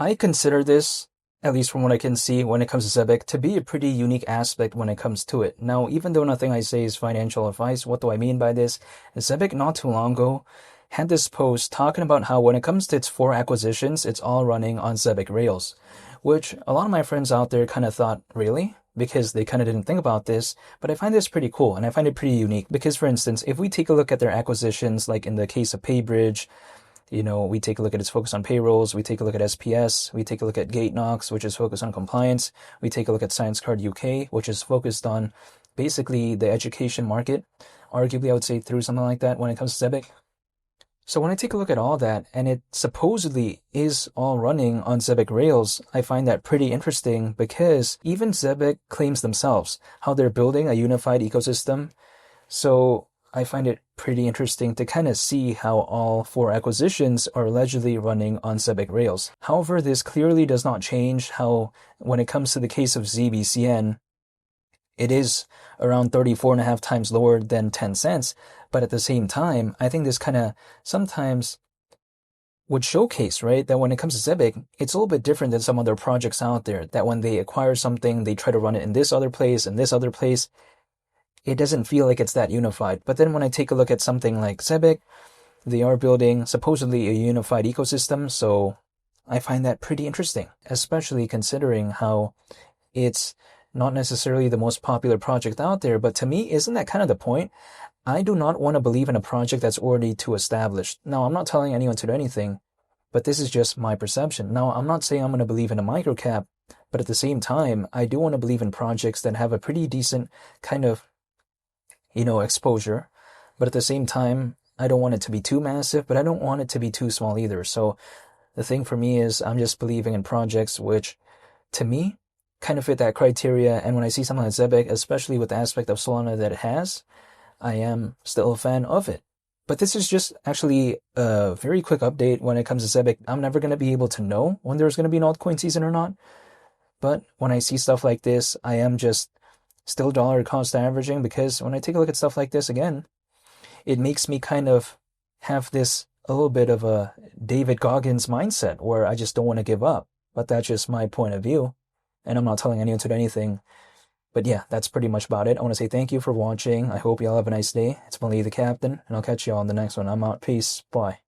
I consider this, at least from what I can see when it comes to Zebec, to be a pretty unique aspect when it comes to it. Now, even though nothing I say is financial advice, what do I mean by this? Zebec not too long ago had this post talking about how when it comes to its four acquisitions, it's all running on Zebec Rails, which a lot of my friends out there kind of thought, really? Because they kind of didn't think about this, but I find this pretty cool and I find it pretty unique because, for instance, if we take a look at their acquisitions, like in the case of PayBridge, we take a look at its focus on payrolls, we take a look at SPS, we take a look at GateKnox, which is focused on compliance, we take a look at ScienceCard UK, which is focused on basically the education market, arguably I would say through something like that when it comes to Zebec. So when I take a look at all that, and it supposedly is all running on Zebec Rails, I find that pretty interesting because even Zebec claims themselves how they're building a unified ecosystem. So I find it pretty interesting to kind of see how all four acquisitions are allegedly running on Zebec Rails. However, this clearly does not change how, when it comes to the case of ZBCN, it is around 34.5 times lower than 10 cents. But at the same time, I think this kind of sometimes would showcase, right, that when it comes to Zebec, it's a little bit different than some other projects out there, that when they acquire something, they try to run it in this other place and this other place. It doesn't feel like it's that unified. But then when I take a look at something like Zebec, they are building supposedly a unified ecosystem, so I find that pretty interesting, especially considering how it's not necessarily the most popular project out there, but to me, isn't that kind of the point? I do not want to believe in a project that's already too established. Now, I'm not telling anyone to do anything, but this is just my perception. Now, I'm not saying I'm going to believe in a microcap, but at the same time, I do want to believe in projects that have a pretty decent kind of, exposure. But at the same time, I don't want it to be too massive, but I don't want it to be too small either. So the thing for me is I'm just believing in projects which, to me, kind of fit that criteria. And when I see something like Zebec, especially with the aspect of Solana that it has, I am still a fan of it. But this is just actually a very quick update when it comes to Zebec. I'm never going to be able to know when there's going to be an altcoin season or not. But when I see stuff like this, I am just still dollar cost averaging, because when I take a look at stuff like this again, it makes me kind of have this a little bit of a David Goggins mindset where I just don't want to give up. But that's just my point of view. And I'm not telling anyone to do anything. But yeah, that's pretty much about it. I want to say thank you for watching. I hope y'all have a nice day. It's Malik the Captain, and I'll catch y'all on the next one. I'm out. Peace. Bye.